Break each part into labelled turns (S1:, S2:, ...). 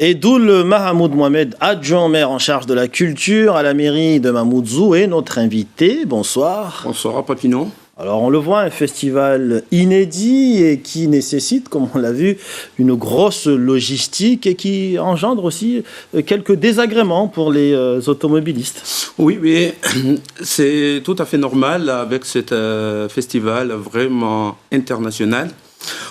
S1: Et Doul Mahamoud Mohamed, adjoint maire en charge de la culture à la mairie de Mamoudzou, est notre invité. Bonsoir.
S2: Bonsoir Papineau.
S1: Alors on le voit, un festival inédit et qui nécessite, comme on l'a vu, une grosse logistique et qui engendre aussi quelques désagréments pour les automobilistes.
S2: Oui, mais c'est tout à fait normal avec ce festival vraiment international.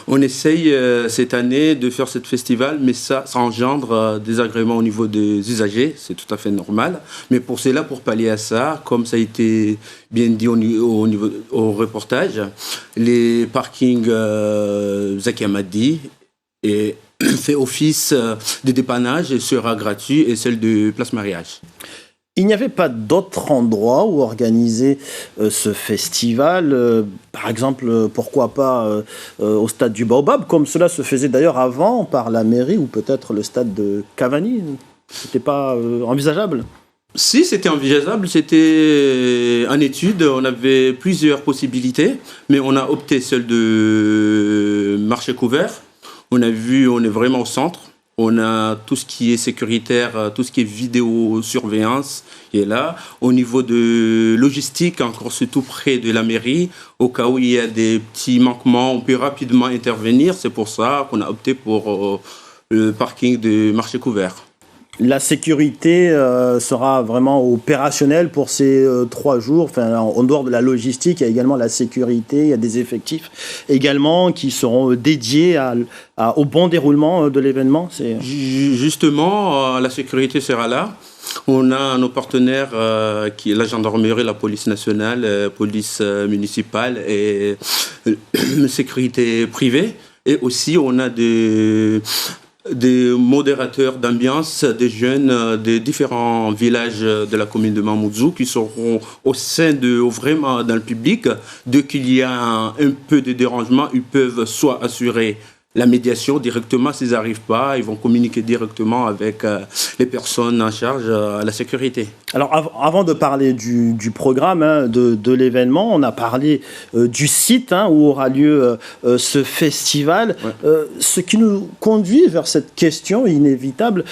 S2: On essaye cette année de faire ce festival, mais ça engendre des agréments au niveau des usagers, c'est tout à fait normal. Mais pour cela, pour pallier à ça, comme ça a été bien dit au reportage, les parkings Zaki Hamadi fait office de dépannage et sera gratuit, et celle de Place Mariage.
S1: Il n'y avait pas d'autre endroit où organiser ce festival, par exemple, pourquoi pas au stade du Baobab, comme cela se faisait d'ailleurs avant par la mairie, ou peut-être le stade de Cavani. C'était pas envisageable?
S2: Si, c'était envisageable, c'était en étude, on avait plusieurs possibilités, mais on a opté celle de marché couvert. On a vu, on est vraiment au centre. On a tout ce qui est sécuritaire, tout ce qui est vidéosurveillance qui est là. Au niveau de logistique, encore c'est tout près de la mairie. Au cas où il y a des petits manquements, on peut rapidement intervenir. C'est pour ça qu'on a opté pour le parking de marché couvert.
S1: La sécurité sera vraiment opérationnelle pour ces 3 jours. Enfin, en dehors de la logistique, il y a également la sécurité, il y a des effectifs également qui seront dédiés au bon déroulement de l'événement.
S2: Justement, la sécurité sera là. On a nos partenaires qui est la gendarmerie, la police nationale, police municipale et sécurité privée. Et aussi, on a des modérateurs d'ambiance, des jeunes des différents villages de la commune de Mamoudzou qui seront au sein vraiment dans le public. Dès qu'il y a un peu de dérangement, ils peuvent soit assurer la médiation directement. S'ils n'arrivent pas, ils vont communiquer directement avec les personnes en charge à la sécurité.
S1: Alors avant de parler du programme, de l'événement, on a parlé du site où aura lieu ce festival. Ouais. Ce qui nous conduit vers cette question inévitable,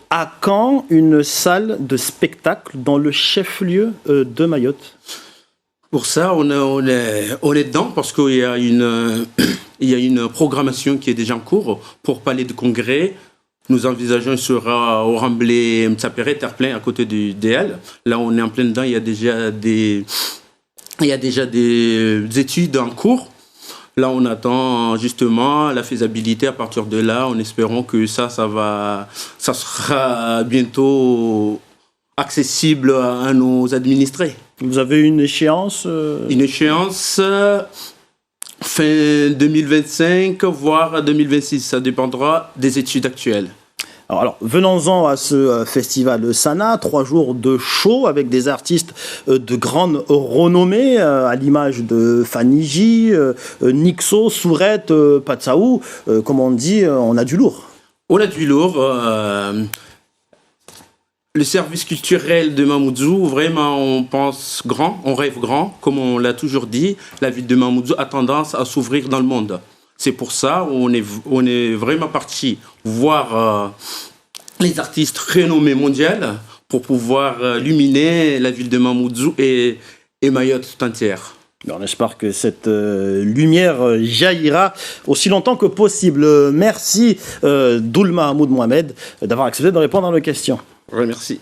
S1: à quand une salle de spectacle dans le chef-lieu de Mayotte?
S2: Pour ça, on est dedans parce qu'il y a une programmation qui est déjà en cours pour palais de congrès. Nous envisageons sera au Remblai Mtsapere, terre-plein à côté du DL. Là, on est en plein dedans. Il y a déjà des études en cours. Là, on attend justement la faisabilité. À partir de là, en espérant que ça sera bientôt accessible à nos administrés.
S1: Vous avez une échéance
S2: Une échéance fin 2025, voire 2026. Ça dépendra des études actuelles.
S1: Alors venons-en à ce festival Sana, 3 jours de show avec des artistes de grande renommée, à l'image de Fanny, Nixo, Sourette, Patsaou. Comme on dit, on a du lourd.
S2: On a du lourd. Le service culturel de Mamoudzou, vraiment, on pense grand, on rêve grand. Comme on l'a toujours dit, la ville de Mamoudzou a tendance à s'ouvrir dans le monde. C'est pour ça qu'on est vraiment parti voir les artistes renommés mondiaux pour pouvoir illuminer la ville de Mamoudzou et Mayotte tout entière.
S1: On espère que cette lumière jaillira aussi longtemps que possible. Merci Doul Mahamoud Mohamed d'avoir accepté de répondre à nos questions.
S2: Ouais, merci.